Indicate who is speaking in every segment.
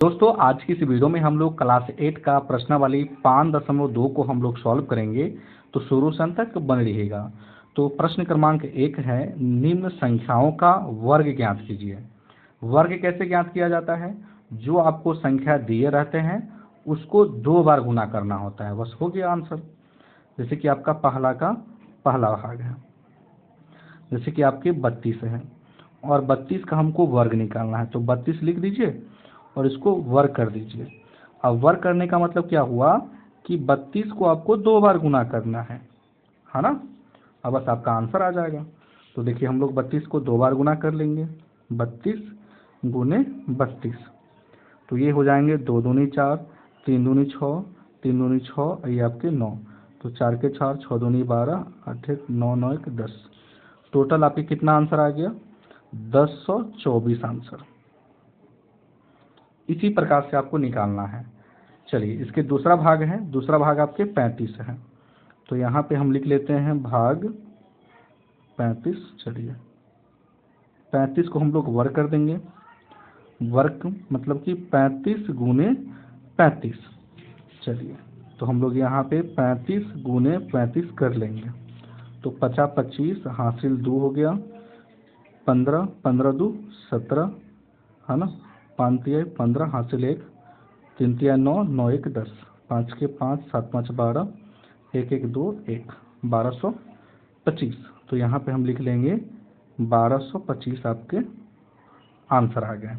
Speaker 1: दोस्तों आज की इस वीडियो में हम लोग क्लास 8 का प्रश्नावली 5.2 को हम लोग सॉल्व करेंगे। तो शुरू से अंत तक बने रहिएगा। तो प्रश्न क्रमांक 1 है, निम्न संख्याओं का वर्ग ज्ञात कीजिए। वर्ग कैसे ज्ञात किया जाता है? जो आपको संख्या दिए रहते हैं उसको 2 बार गुना करना होता है, बस हो गया आंसर। जैसे कि आपका पहला भाग है, जैसे कि आपके 32 है और 32 का हमको वर्ग निकालना है, तो 32 लिख दीजिए और इसको वर्ग कर दीजिए। अब वर्ग करने का मतलब क्या हुआ कि 32 को आपको 2 बार गुना करना है ना। अब बस आपका आंसर आ जाएगा। तो देखिए हम लोग 32 को 2 बार गुना कर लेंगे, 32 गुने 32, तो ये हो जाएंगे 2 दूनी 4, 3 दूनी 6, 3 दूनी 6, ये आपके 9, तो 4 के 4, 6 दूनी 12, 8 9 9 1 10, टोटल आपके कितना आंसर आ गया? 1024 आंसर। इसी प्रकार से आपको निकालना है। चलिए इसके दूसरा भाग है, दूसरा भाग आपके 35 है, तो यहाँ पे हम लिख लेते हैं भाग 35। चलिए 35 को हम लोग वर्ग कर देंगे, वर्ग मतलब कि 35 गुने 35। चलिए तो हम लोग यहाँ पे 35 गुने 35 कर लेंगे, तो 50 25 हासिल 2 हो गया, 15 15 2 17 है ना, 5 तिया 15 हासिल 1, 3 तिया 9 9 1 10, 5 के 5 7 5 12, 1 1 2 1, 1225। तो यहाँ पे हम लिख लेंगे 1225 आपके आंसर आ गए।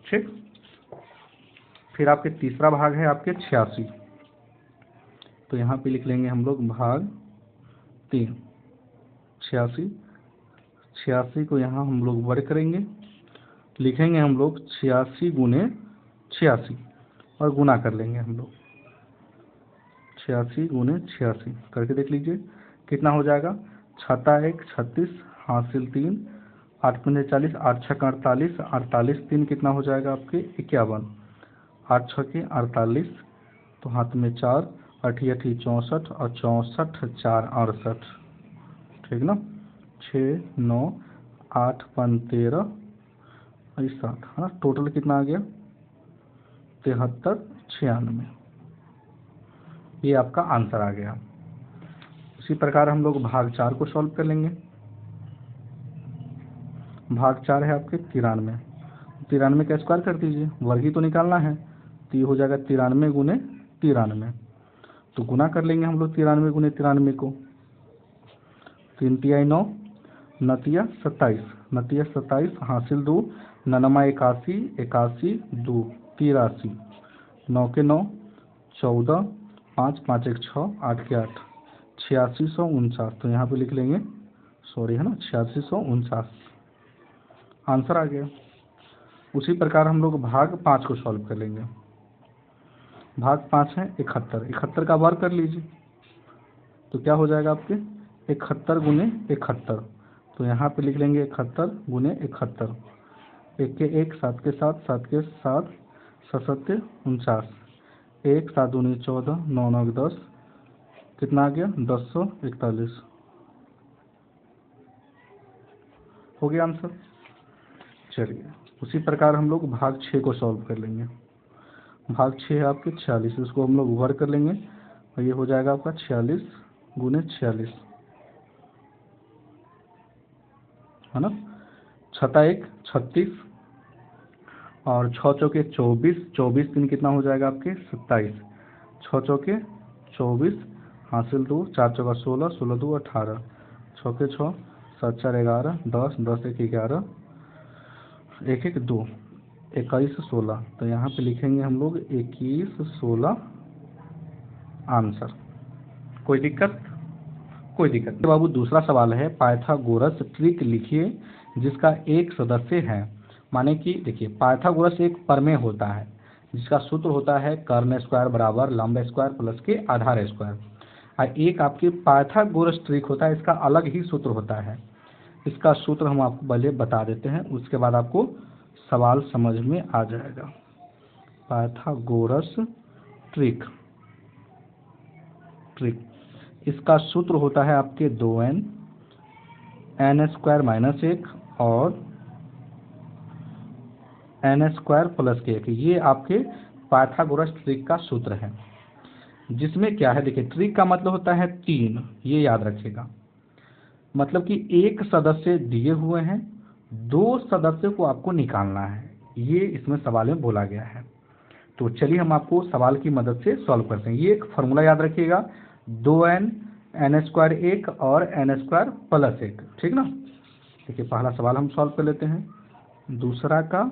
Speaker 1: ठीक, फिर आपके तीसरा भाग है आपके 86, तो यहाँ पे लिख लेंगे हम लोग भाग 3, 86। 86 को यहाँ हम लोग वर्ग करेंगे, लिखेंगे हम लोग 86 गुने 86 और गुना कर लेंगे हम लोग 86 गुने 86 करके देख लीजिए कितना हो जाएगा। 6 1 36 हासिल 3, 8 पंजे 40, 8 6 48, 48 3 कितना हो जाएगा आपके 51, 8 6 के 48, तो हाथ में 4, 8 8 64 और 64 4 68, ठीक ना, 6 9 8 5 13 7 है ना, टोटल कितना आ गया 73 96, ये आपका आंसर आ गया। इसी प्रकार हम लोग भाग 4 को सॉल्व कर लेंगे। भाग 4 है आपके 93, 93 का स्क्वायर कर दीजिए, वर्ग ही तो निकालना है, तो ये हो जाएगा 93 गुने 93, तो गुना कर लेंगे हम लोग 93 गुने 93 को, 3 तिया 9, नतिया 27, नतिया 27 हासिल 2, ननमा 81, 81 2 83, 9 के 9 14, 5 5 1 6, 8 के 8 8649, तो यहाँ पे लिख लेंगे सॉरी है ना 8649, आंसर आ गया। उसी प्रकार हम लोग भाग 5 को सॉल्व कर लेंगे। भाग 5 है 71, 71 का वर्ग कर लीजिए, तो क्या हो जाएगा आपके 71 गुने 71, तो यहाँ पे लिख लेंगे 71 गुने 71, 1 के 1 7 के 7 7 के 7 7 49, 1 7 दूनी 14 9 9 10, कितना आ गया 1041, हो गया आंसर। चलिए उसी प्रकार हम लोग भाग 6 को सॉल्व कर लेंगे। भाग 6 है आपके 46, इसको हम लोग वर्ग कर लेंगे और ये हो जाएगा आपका 46 गुने 46 है ना, 6 1 36 और 6 चौके 24, 24 3 कितना हो जाएगा आपके 27, 6 चौके 24 हासिल 2, 4 चौका 16, 16 2 18, 6 के 6 7 4 11, 10 10 1 11, 1 1 2 21 16, तो यहाँ पे लिखेंगे हम लोग 21 16 आंसर। कोई दिक्कत? कोई दिक्कत नहीं बाबू। दूसरा सवाल है, पाइथागोरस ट्रिक लिखिए जिसका एक सदस्य है। माने कि देखिए पाइथागोरस एक प्रमेय होता है जिसका सूत्र होता है कर्ण स्क्वायर बराबर लंब स्क्वायर प्लस के आधार स्क्वायर, और एक आपकी पाइथागोरस ट्रिक होता है, इसका अलग ही सूत्र होता है। इसका सूत्र हम आपको पहले बता देते हैं, उसके बाद आपको सवाल समझ में आ जाएगा। पाइथागोरस ट्रिक इसका सूत्र होता है आपके 2n n² - 1 और एन स्क्वायर प्लस के 1, ये आपके पाइथागोरस ट्रिक का सूत्र है, जिसमें क्या है देखिए, ट्रिक का मतलब होता है 3, ये याद रखिएगा। मतलब कि एक सदस्य दिए हुए हैं, 2 सदस्य को आपको निकालना है, ये इसमें सवाल में बोला गया है। तो चलिए हम आपको सवाल की मदद से सॉल्व करते हैं। ये एक फॉर्मूला याद रखिएगा, 2n, एन स्क्वायर 1 और एन स्क्वायर प्लस 1, ठीक ना। देखिए पहला सवाल हम सॉल्व कर लेते हैं। दूसरा का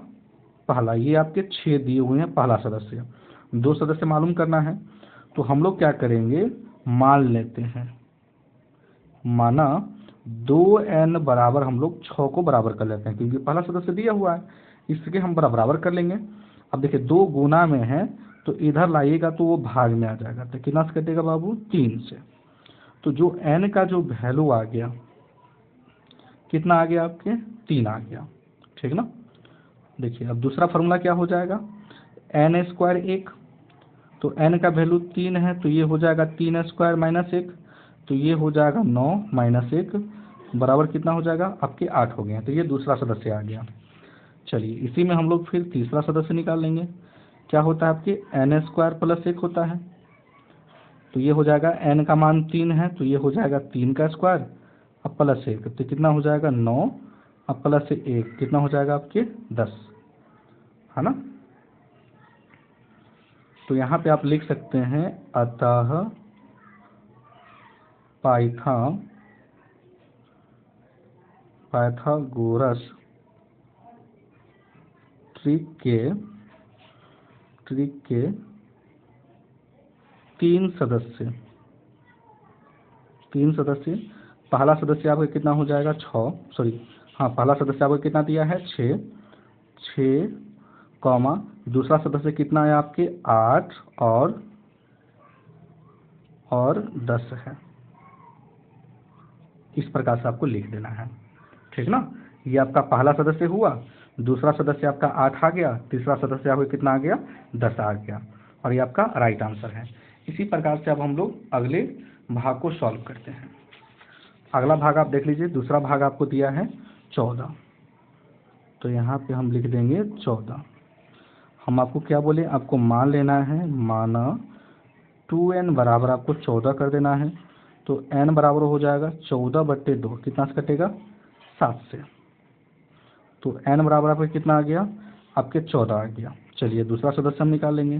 Speaker 1: पहला, ये आपके 6 दिए हुए हैं, पहला सदस्य, 2 सदस्य मालूम करना है। तो हम लोग क्या करेंगे, मान लेते हैं, माना 2n बराबर, हम लोग 6 को बराबर कर लेते हैं क्योंकि पहला सदस्य दिया हुआ है, इसके हम बराबर कर लेंगे। अब देखिए 2 गुना में है तो इधर लाइएगा तो वो भाग में आ जाएगा, तो कितना से कटेगा बाबू, 3 से। तो जो n का जो वैल्यू आ गया, कितना आ गया आपके, 3 आ गया, ठीक ना। देखिए अब दूसरा फार्मूला क्या हो जाएगा, एन स्क्वायर 1, तो n का वैल्यू 3 है तो ये हो जाएगा 3 स्क्वायर माइनस 1, तो ये हो जाएगा 9 माइनस 1 बराबर कितना हो जाएगा आपके 8 हो गए। तो ये दूसरा सदस्य आ गया। चलिए इसी में हम लोग फिर तीसरा सदस्य निकाल लेंगे। क्या होता है आपके, एन स्क्वायर प्लस 1 होता है, तो ये हो जाएगा n का मान 3 है तो ये हो जाएगा 3 का स्क्वायर अब प्लस 1, तो कितना हो जाएगा 9, अब प्लस 1 कितना हो जाएगा आपके 10, है ना। तो यहाँ पे आप लिख सकते हैं, अतः पाइथागोरस ट्रिक के 3 सदस्य, पहला सदस्य आपका कितना हो जाएगा 6, सॉरी हाँ, पहला सदस्य आपको कितना दिया है 6 कॉमा, दूसरा सदस्य कितना है आपके 8 और 10 है। इस प्रकार से आपको लिख देना है, ठीक ना। ये आपका पहला सदस्य हुआ, दूसरा सदस्य आपका 8 आ गया, तीसरा सदस्य आपका कितना आ गया 10 आ गया, और ये आपका राइट आंसर है। इसी प्रकार से अब हम लोग अगले भाग को सॉल्व करते हैं। अगला भाग आप देख लीजिए, दूसरा भाग आपको दिया है 14, तो यहाँ पे हम लिख देंगे 14। हम आपको क्या बोले, आपको मान लेना है, माना 2n बराबर आपको 14 कर देना है, तो n बराबर हो जाएगा 14/2, कितना से कटेगा 7 से, तो n बराबर आपका कितना आ गया आपके 14 आ गया। चलिए दूसरा सदस्य हम निकाल लेंगे।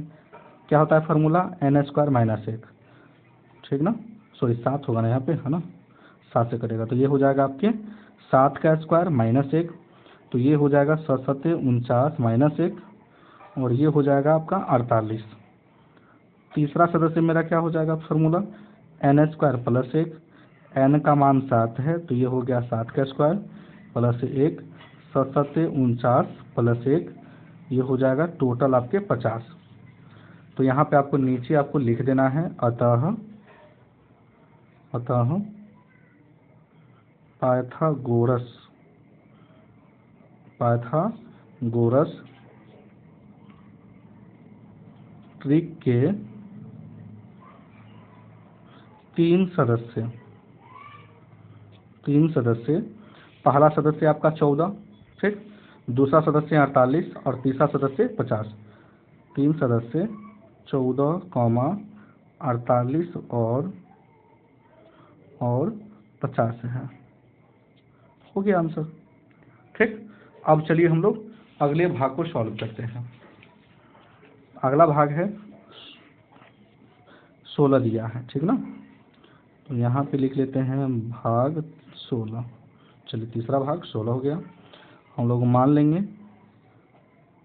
Speaker 1: क्या होता है फार्मूला, एन स्क्वायर माइनस 1, ठीक ना, सॉरी 7 होगा ना यहाँ पे, है ना, 7 से कटेगा तो ये हो जाएगा आपके 7 का स्क्वायर माइनस 1, तो ये हो जाएगा 7 7 49 माइनस 1, और ये हो जाएगा आपका 48। तीसरा सदस्य मेरा क्या हो जाएगा formula, N square plus 1, N का मान 7 है तो ये हो गया 7 का स्क्वायर प्लस 1, 7 7 49 प्लस 1, ये हो जाएगा टोटल आपके 50। तो यहाँ पे आपको नीचे आपको लिख देना है, अतः पाइथागोरस ट्रिक के 3 सदस्य, पहला सदस्य आपका 14, ठीक, दूसरा सदस्य 48 और तीसरा सदस्य 50। 3 सदस्य 14 कॉमा 48 और 50 है, हो गया आंसर, ठीक। अब चलिए हम लोग अगले भाग को सॉल्व करते हैं। अगला भाग है 16 दिया है, ठीक ना, तो यहाँ पे लिख लेते हैं भाग 16। चलिए तीसरा भाग 16 हो गया। हम लोग मान लेंगे,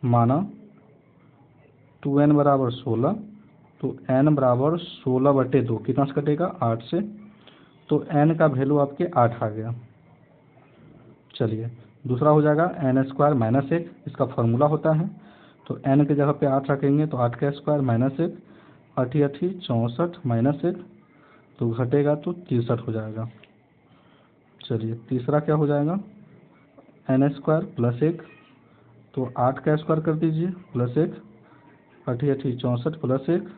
Speaker 1: माना 2n बराबर 16, तो n बराबर 16/2, कितना से कटेगा 8 से, तो n का वैल्यू आपके 8 आ गया। चलिए दूसरा हो जाएगा एन स्क्वायर माइनस 1, इसका फॉर्मूला होता है, तो n की जगह पे 8 रखेंगे तो 8 का स्क्वायर माइनस 1, 8 64 माइनस 1, तो घटेगा तो 63 हो जाएगा। चलिए तीसरा क्या हो जाएगा, एन स्क्वायर प्लस 1, तो 8 का स्क्वायर कर दीजिए प्लस 1, 8 64 प्लस 1,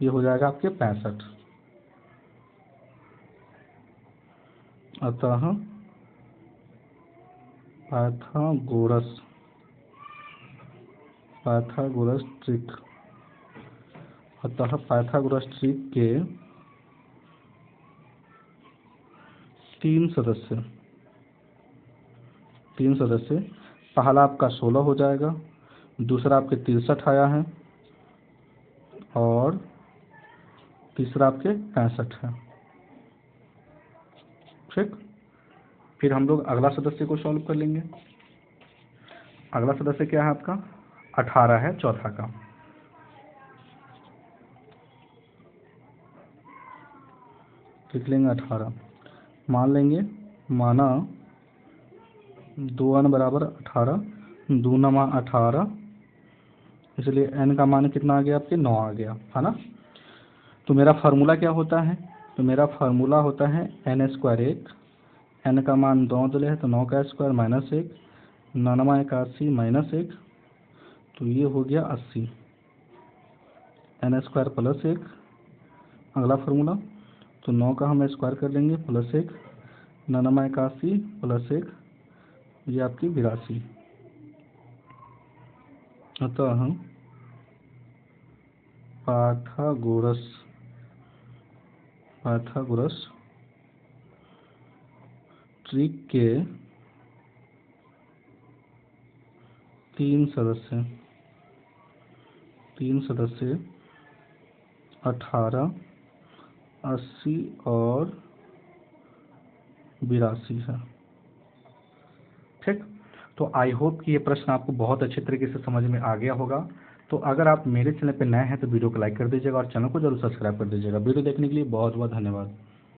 Speaker 1: ये हो जाएगा आपके 65। अतः पाइथागोरस पाइथागोरस ट्रिक। अतः पाइथागोरस ट्रिक के 3 सदस्य, पहला आपका 16 हो जाएगा, दूसरा आपके 63 आया है और तीसरा आपके 65 है। ठीक, फिर हम लोग अगला सदस्य को सॉल्व कर लेंगे। अगला सदस्य क्या है आपका? 18 है, चौथा का। लिख लेंगे 18। मान लेंगे, माना 2n बराबर 18, 2 नमा 18, इसलिए n का मान कितना आ गया आपके? 9 आ गया, है ना। तो मेरा फार्मूला क्या होता है? तो मेरा फार्मूला होता है n स्क्वायर 1, n का मान 9 दिले है तो 9 का स्क्वायर माइनस 1, 9 नमा 81 माइनस 1, तो ये हो गया 80, n स्क्वायर प्लस 1। अगला फार्मूला, तो 9 का हम स्क्वायर कर लेंगे प्लस 1, 9 नमा 81 प्लस 1, ये आपकी 82। अतः हम पाइथागोरस ट्रिक के 3 सदस्य 18, 80 और 82 है। ठीक, तो आई होप कि ये प्रश्न आपको बहुत अच्छे तरीके से समझ में आ गया होगा। तो अगर आप मेरे चैनल पर नए हैं तो वीडियो को लाइक कर दीजिएगा और चैनल को जरूर सब्सक्राइब कर दीजिएगा। वीडियो देखने के लिए बहुत बहुत धन्यवाद।